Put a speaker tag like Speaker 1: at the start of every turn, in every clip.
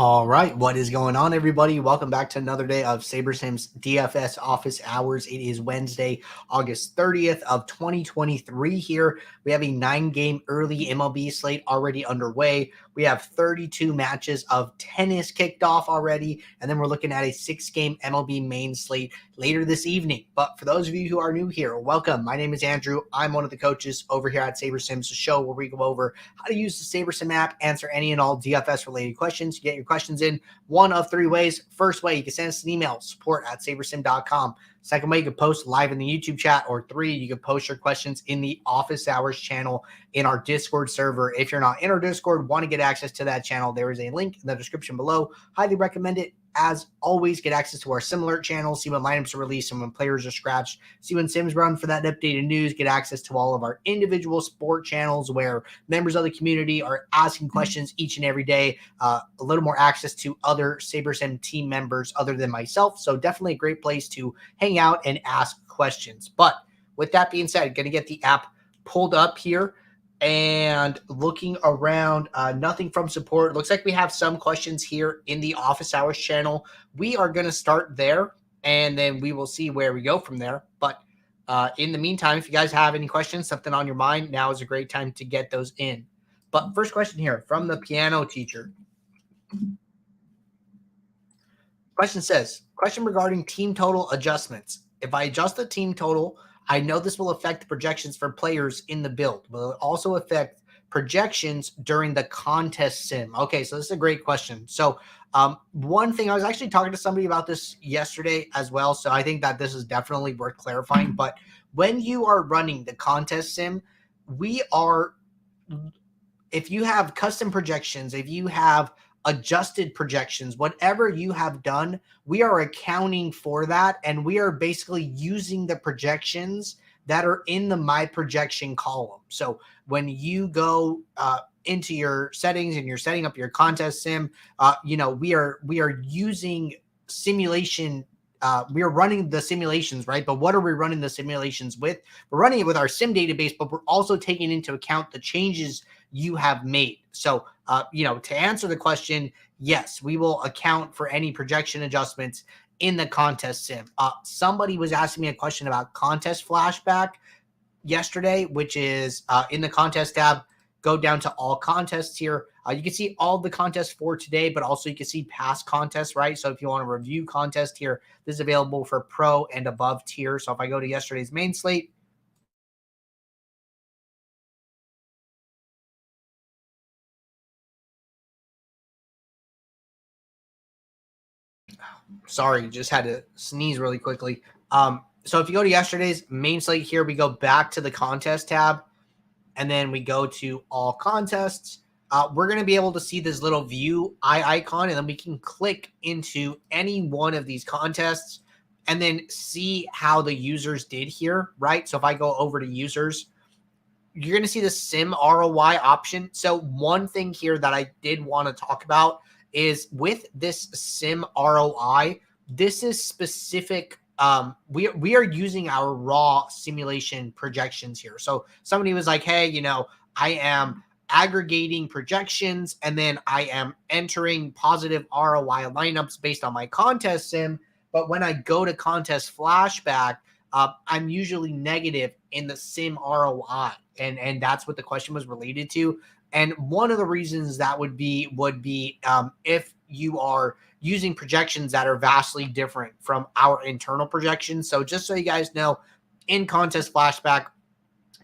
Speaker 1: All right, what is going on, everybody? Welcome back to another day of SaberSim's DFS office hours. It is Wednesday, August 30th of 2023 here. We have a 9-game early MLB slate already underway. We have 32 matches of tennis kicked off already, and then we're looking at a 6-game MLB main slate later this evening. But for those of you who are new here, welcome. My name is Andrew. I'm one of the coaches over here at SaberSim's show where we go over how to use the SaberSim app, answer any and all DFS-related questions. You get your questions in one of 3 ways. First way, you can send us an email, support@sabersim.com. Second way, you can post live in the YouTube chat. Or 3, you can post your questions in the office hours channel in our Discord server. If you're not in our Discord, want to get access to that channel, there is a link in the description below. Highly recommend it. As always, get access to our similar channel, see when lineups are released and when players are scratched, see when Sims run for that updated news, get access to all of our individual sport channels where members of the community are asking questions each and every day, a little more access to other SaberSim team members other than myself. So definitely a great place to hang out and ask questions. But with that being said, going to get the app pulled up here. And looking around, nothing from support. Looks like we have some questions here in the office hours channel. We are going to start there, and then we will see where we go from there. But in the meantime, if you guys have any questions, something on your mind, now is a great time to get those in. But first question here from the piano teacher. Question says, question regarding team total adjustments. If I adjust the team total, I know this will affect projections for players in the build. Will it also affect projections during the contest sim? Okay, so this is a great question. So one thing, I was actually talking to somebody about this yesterday as well, so I think that this is definitely worth clarifying. But when you are running the contest sim, if you have custom projections, if you have adjusted projections, whatever you have done, we are accounting for that, and we are basically using the projections that are in the my projection column. So when you go into your settings and you're setting up your contest sim, we are using simulation. We are running the simulations, right? But what are we running the simulations with? We're running it with our sim database, but we're also taking into account the changes you have made. So, to answer the question, yes, we will account for any projection adjustments in the contest sim. Somebody was asking me a question about contest flashback yesterday, which is in the contest tab. Go down to all contests here. You can see all the contests for today, but also you can see past contests, right? So if you want to review contest here, this is available for pro and above tier. So if I go to yesterday's main slate, sorry, just had to sneeze really quickly. So if you go to yesterday's main slate here, we go back to the contest tab, and then we go to all contests. We're going to be able to see this little view icon, and then we can click into any one of these contests and then see how the users did here, right? So if I go over to users, you're going to see the sim ROI option. So one thing here that I did want to talk about is with this sim ROI, this is specific. We are using our raw simulation projections here. So somebody was like, hey, I am aggregating projections, and then I am entering positive ROI lineups based on my contest sim. But when I go to contest flashback, I'm usually negative in the sim ROI. And that's what the question was related to. And one of the reasons that would be if you are using projections that are vastly different from our internal projections. So just so you guys know, in contest flashback,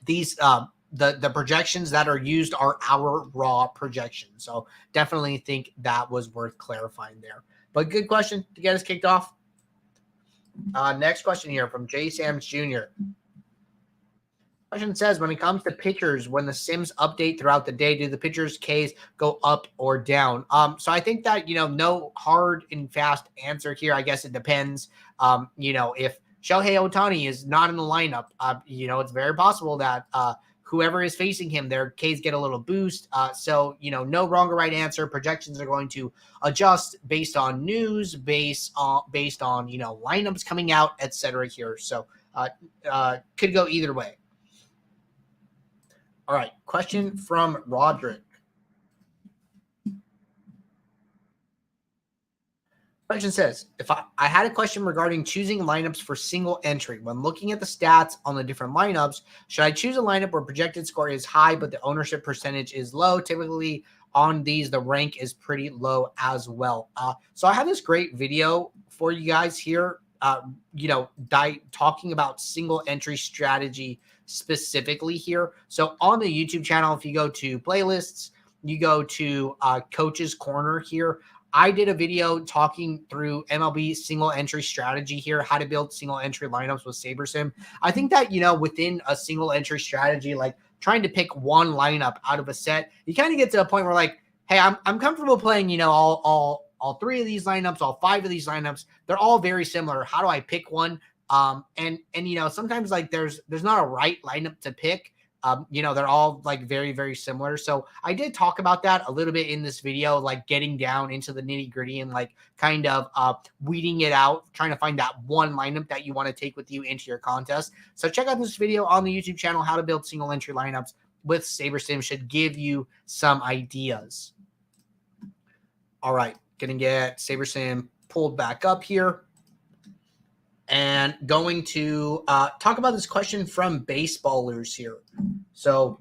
Speaker 1: these the projections that are used are our raw projections. So definitely think that was worth clarifying there. But good question to get us kicked off. Next question here from J. Sams Jr. Question says, when it comes to pitchers, when the sims update throughout the day, do the pitchers' Ks go up or down? So I think that, no hard and fast answer here. I guess it depends. If Shohei Ohtani is not in the lineup, it's very possible that whoever is facing him, their Ks get a little boost. So, no wrong or right answer. Projections are going to adjust based on news, based on lineups coming out, etc. here. So could go either way. All right, question from Roderick. Question says, if I had a question regarding choosing lineups for single entry. When looking at the stats on the different lineups, should I choose a lineup where projected score is high, but the ownership percentage is low? Typically on these, the rank is pretty low as well. So I have this great video for you guys here, talking about single entry strategy specifically here. So on the YouTube channel, if you go to playlists, you go to Coach's Corner here, I did a video talking through MLB single entry strategy here, how to build single entry lineups with SaberSim. I think that, within a single entry strategy, like trying to pick one lineup out of a set, you kind of get to a point where like, hey, I'm comfortable playing, all three of these lineups, all five of these lineups. They're all very similar. How do I pick one? And sometimes like there's not a right lineup to pick. They're all like very, very similar. So I did talk about that a little bit in this video, like getting down into the nitty gritty and like kind of weeding it out, trying to find that one lineup that you want to take with you into your contest. So check out this video on the YouTube channel, how to build single entry lineups with SaberSim. Should give you some ideas. All right, gonna get SaberSim pulled back up here. And going to talk about this question from Baseballers here. So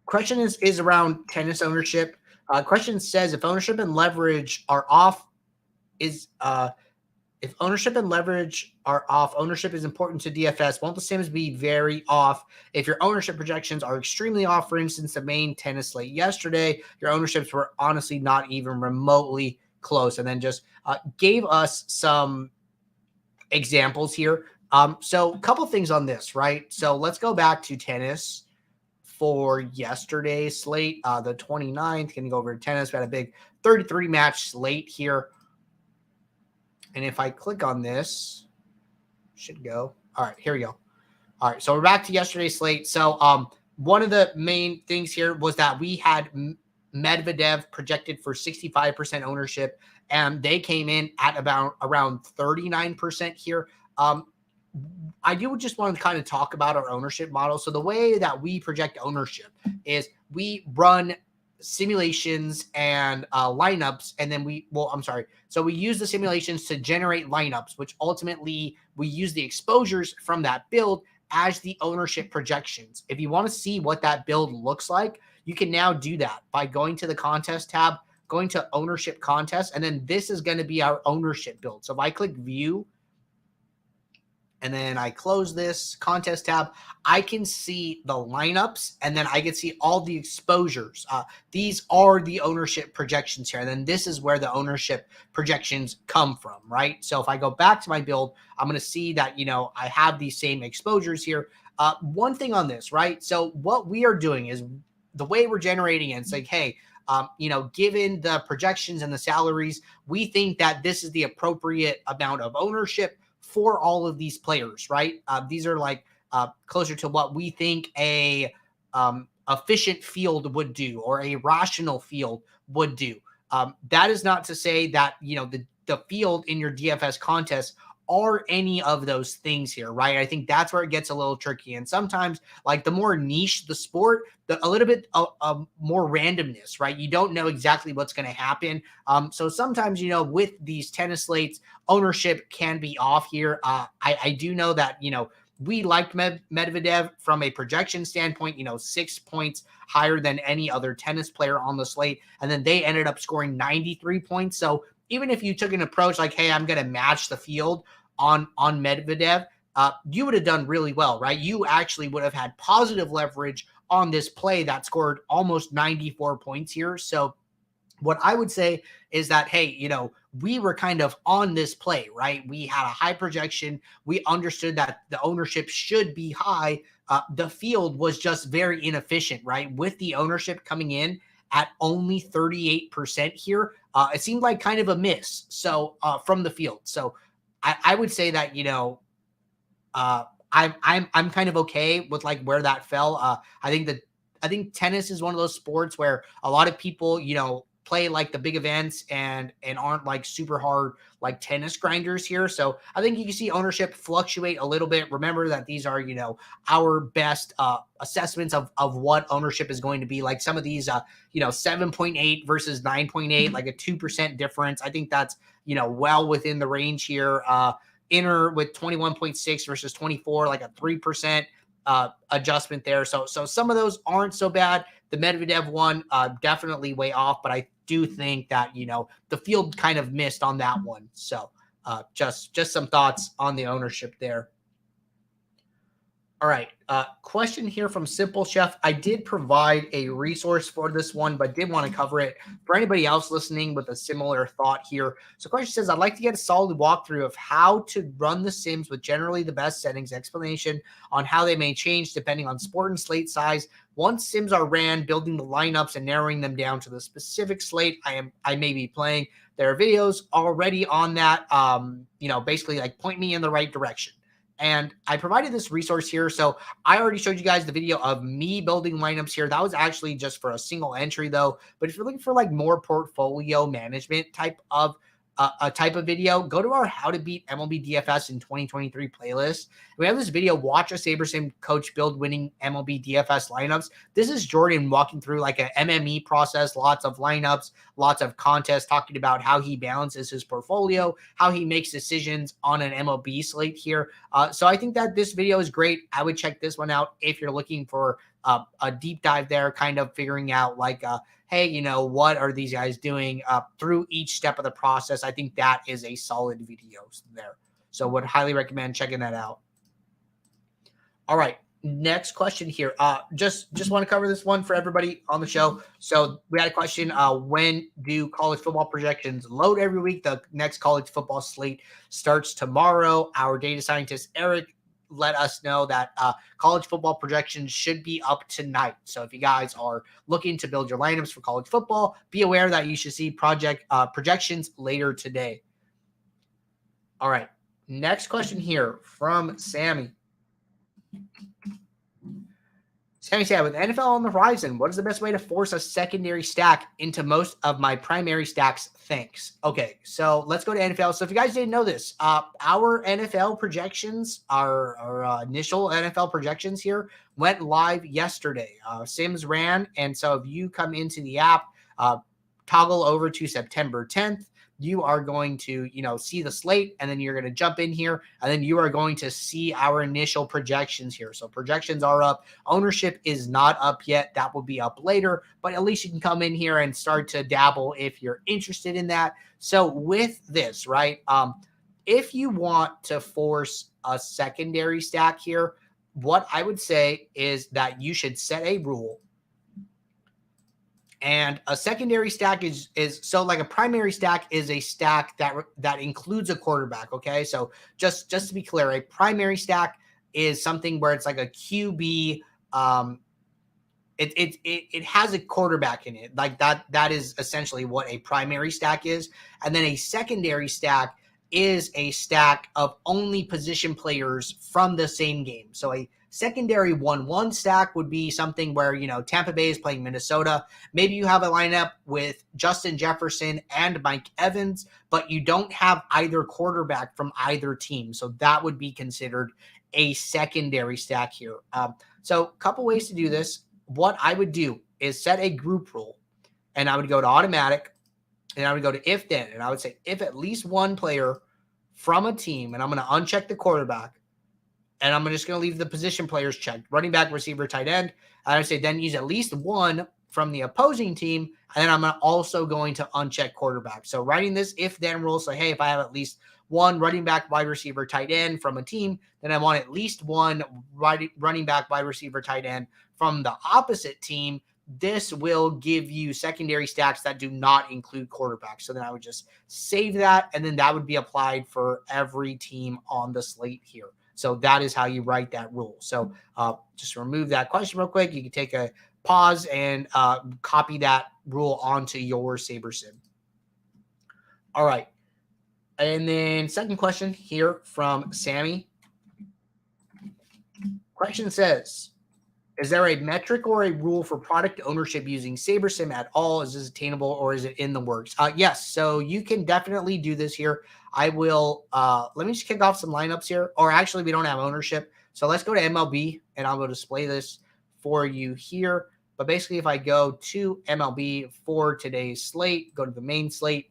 Speaker 1: question is around tennis ownership. Question says, if ownership and leverage are off, if ownership and leverage are off, ownership is important to DFS. Won't the Sims be very off if your ownership projections are extremely off? For instance, the main tennis slate yesterday, your ownerships were honestly not even remotely close, and then just gave us some examples here. So a couple things on this, right? So let's go back to tennis for yesterday's slate, the 29th. Going to go over to tennis. We had a big 33 match slate here. And if I click on this, should go. All right, here we go. All right, so we're back to yesterday's slate. So one of the main things here was that we had Medvedev projected for 65% ownership, and they came in at around 39% here. I do just want to kind of talk about our ownership model. So the way that we project ownership is we run simulations and lineups, and then so we use the simulations to generate lineups, which ultimately we use the exposures from that build as the ownership projections. If you want to see what that build looks like, you can now do that by going to the contest tab, going to ownership contest, and then this is going to be our ownership build. So if I click view and then I close this contest tab, I can see the lineups, and then I can see all the exposures. These are the ownership projections here. And then this is where the ownership projections come from, right? So if I go back to my build, I'm going to see that, I have these same exposures here. One thing on this, right? So what we are doing is the way we're generating it, it's like, hey, given the projections and the salaries, we think that this is the appropriate amount of ownership for all of these players, right? These are like closer to what we think a efficient field would do or a rational field would do. That is not to say that, the field in your DFS contest are any of those things here, right? I think that's where it gets a little tricky. And sometimes, like, the more niche the sport, a little bit more randomness, right? You don't know exactly what's going to happen. So sometimes, with these tennis slates, ownership can be off here. I do know that, we liked Medvedev from a projection standpoint, 6 points higher than any other tennis player on the slate. And then they ended up scoring 93 points. So even if you took an approach like, hey, I'm going to match the field on Medvedev, you would have done really well, right? You actually would have had positive leverage on this play that scored almost 94 points here. So what I would say is that, hey, we were kind of on this play, right? We had a high projection. We understood that the ownership should be high. The field was just very inefficient, right? With the ownership coming in at only 38% here, it seemed like kind of a miss. So from the field. So I would say that, I'm kind of okay with like where that fell. I think tennis is one of those sports where a lot of people, play like the big events and aren't like super hard like tennis grinders here. So I think you can see ownership fluctuate a little bit. Remember that these are, our best assessments of what ownership is going to be. Like some of these 7.8 versus 9.8, like a 2% difference. I think that's well within the range here. Inner with 21.6 versus 24, like a 3% adjustment there. So some of those aren't so bad. The Medvedev one definitely way off, but I do think that the field kind of missed on that one. So just some thoughts on the ownership there. All right. Question here from Simple Chef. I did provide a resource for this one, but did want to cover it for anybody else listening with a similar thought here. So question says, I'd like to get a solid walkthrough of how to run the sims with generally the best settings, explanation on how they may change depending on sport and slate size. Once sims are ran, building the lineups and narrowing them down to the specific slate I may be playing. There are videos already on that, basically like point me in the right direction. And I provided this resource here. So I already showed you guys the video of me building lineups here. That was actually just for a single entry though. But if you're looking for like more portfolio management type of video, go to our How to Beat MLB DFS in 2023 playlist. We have this video, watch a SaberSim coach build winning MLB DFS lineups. This is Jordan walking through like a MME process, lots of lineups, lots of contests, talking about how he balances his portfolio, how he makes decisions on an MLB slate here. So I think that this video is great. I would check this one out if you're looking for a deep dive there, kind of figuring out like, hey, what are these guys doing through each step of the process? I think that is a solid video there. So would highly recommend checking that out. All right. Next question here. Just want to cover this one for everybody on the show. So we had a question. When do college football projections load every week? The next college football slate starts tomorrow. Our data scientist, Eric, let us know that college football projections should be up tonight. So if you guys are looking to build your lineups for college football, be aware that you should see projections later today. All right. Next question here from Sammy. Sammy said, with NFL on the horizon, what is the best way to force a secondary stack into most of my primary stacks? Thanks. Okay, so let's go to NFL. So if you guys didn't know this, our NFL projections, our initial NFL projections here went live yesterday. Sims ran, and so if you come into the app, toggle over to September 10th, you are going to, see the slate, and then you're going to jump in here, and then you are going to see our initial projections here. So projections are up. Ownership is not up yet. That will be up later, but at least you can come in here and start to dabble if you're interested in that. So with this, right, if you want to force a secondary stack here, what I would say is that you should set a rule. And a secondary stack is so like a primary stack is a stack that includes a quarterback. Okay, so just to be clear, a primary stack is something where it's like a QB. It has a quarterback in it, like that. That is essentially what a primary stack is, and then a secondary stack is a stack of only position players from the same game. So a secondary 1-1 stack would be something where, Tampa Bay is playing Minnesota. Maybe you have a lineup with Justin Jefferson and Mike Evans, but you don't have either quarterback from either team. So that would be considered a secondary stack here. So a couple ways to do this. What I would do is set a group rule, and I would go to automatic, and I would go to if then, and I would say if at least one player from a team, and I'm going to uncheck the quarterback, and I'm just going to leave the position players checked, running back, receiver, tight end. I would say then use at least one from the opposing team, and then I'm also going to uncheck quarterback. So writing this if-then rule, so hey, if I have at least one running back, wide receiver, tight end from a team, then I want at least one running back, wide receiver, tight end from the opposite team. This will give you secondary stacks that do not include quarterbacks. So then I would just save that, and then that would be applied for every team on the slate here. So that is how you write that rule. So just remove that question real quick. You can take a pause and copy that rule onto your SaberSim. All right. And then second question here from Sammy. Question says, Is there a metric or a rule for product ownership using SaberSim at all? Is this attainable or is it in the works? Yes. So you can definitely do this here. I will, let me just kick off some lineups here. Or actually, we don't have ownership. So let's go to MLB and I will display this for you here. But basically, if I go to MLB for today's slate, go to the main slate.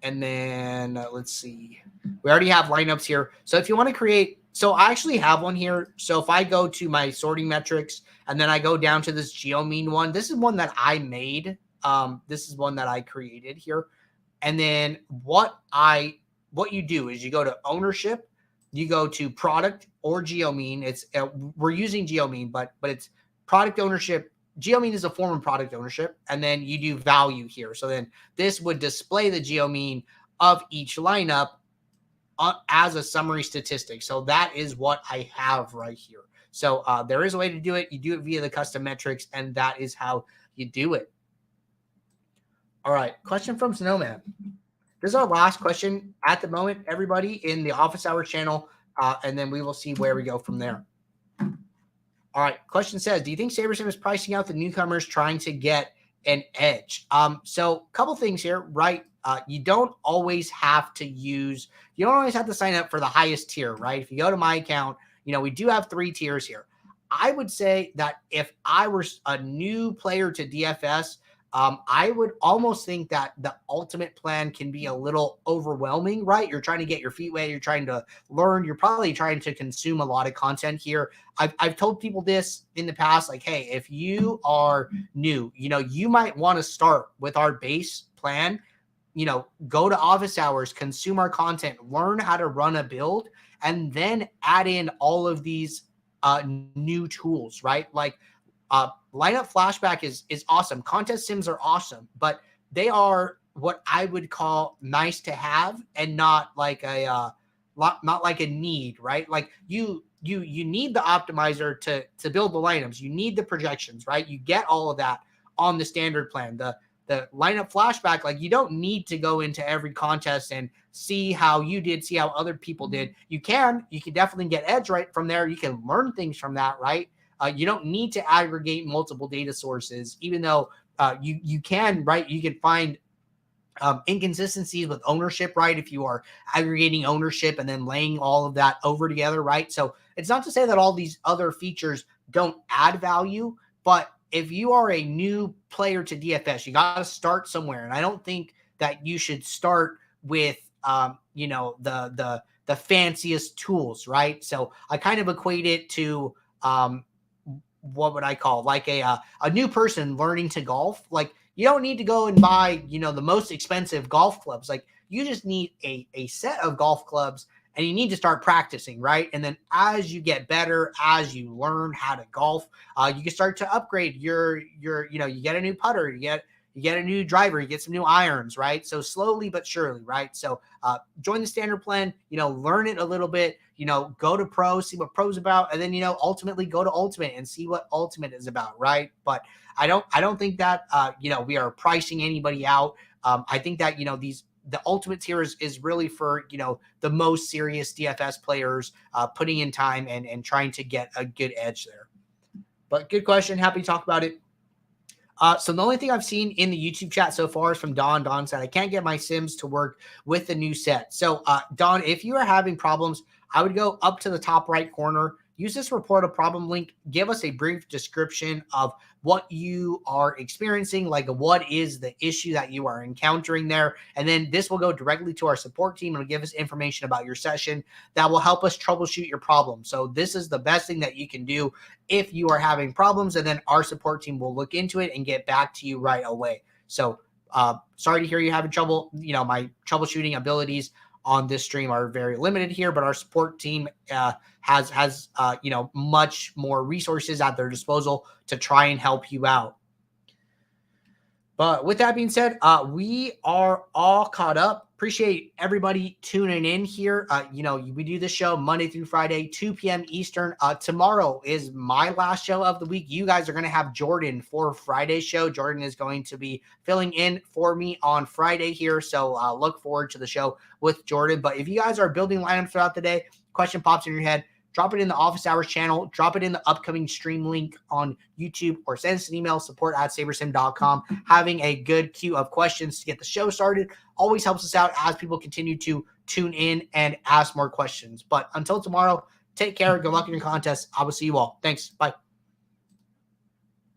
Speaker 1: And then let's see. We already have lineups here. So if you want to create, so I actually have one here. So if I go to my sorting metrics and then I go down to this geomean one, this is one that I made. This is one that I created here. And then what you do is you go to ownership, you go to product or geomean. It's we're using geomean, but it's product ownership. Geomean is a form of product ownership, and then you do value here. So then this would display the geomean of each lineup as a summary statistic. So that is what I have right here. So there is a way to do it. You do it via the custom metrics, and that is how you do it. All right, question from Snowman. This is our last question at the moment, everybody, in the office hours channel, and then we will see where we go from there. All right, question says, do you think SaberSim is pricing out the newcomers trying to get an edge? So a couple things here, right? You don't always have to sign up for the highest tier, right? If you go to my account, we do have 3 tiers here. I would say that if I were a new player to DFS, I would almost think that the ultimate plan can be a little overwhelming, right? You're trying to get your feet wet. You're trying to learn. You're probably trying to consume a lot of content here. I've told people this in the past, like, hey, if you are new, you might want to start with our base plan, go to office hours, consume our content, learn how to run a build, and then add in all of these new tools, right? Like, lineup flashback is awesome. Contest sims are awesome, but they are what I would call nice to have and not like a need, right? Like you need the optimizer to build the lineups. You need the projections, right? You get all of that on the standard plan. The lineup flashback, like you don't need to go into every contest and see how you did, see how other people did. You can definitely get edge right from there. You can learn things from that, right? You don't need to aggregate multiple data sources, even though you can, right? You can find inconsistencies with ownership, right? If you are aggregating ownership and then laying all of that over together, right? So it's not to say that all these other features don't add value, but if you are a new player to DFS, you got to start somewhere. And I don't think that you should start with, the fanciest tools, right? So I kind of equate it to, what would I call, like a new person learning to golf. Like you don't need to go and buy, the most expensive golf clubs. Like you just need a set of golf clubs and you need to start practicing, right? And then as you get better, as you learn how to golf, you can start to upgrade you get a new putter, you get a new driver, you get some new irons, right? So slowly but surely, right? So join the standard plan, learn it a little bit, go to pro, see what pro's about, and then, ultimately go to ultimate and see what ultimate is about, right? But I don't think that, we are pricing anybody out. I think that, the ultimate tier is really for, the most serious DFS players putting in time and trying to get a good edge there. But good question. Happy to talk about it. So the only thing I've seen in the YouTube chat so far is from Don. Don said, I can't get my Sims to work with the new set. So Don, if you are having problems, I would go up to the top right corner, use this report a problem link, give us a brief description of what you are experiencing, like what is the issue that you are encountering there. And then this will go directly to our support team and will give us information about your session that will help us troubleshoot your problem. So this is the best thing that you can do if you are having problems, and then our support team will look into it and get back to you right away. So sorry to hear you having trouble. My troubleshooting abilities on this stream are very limited here, but our support team has much more resources at their disposal to try and help you out. But with that being said, we are all caught up. Appreciate everybody tuning in here. We do this show Monday through Friday, 2 p.m. Eastern. Tomorrow is my last show of the week. You guys are going to have Jordan for Friday's show. Jordan is going to be filling in for me on Friday here. So look forward to the show with Jordan. But if you guys are building lineups throughout the day, question pops in your head, drop it in the office hours channel, drop it in the upcoming stream link on YouTube, or send us an email, support@sabersim.com. Having a good queue of questions to get the show started always helps us out as people continue to tune in and ask more questions. But until tomorrow, take care. Good luck in your contest. I will see you all. Thanks. Bye.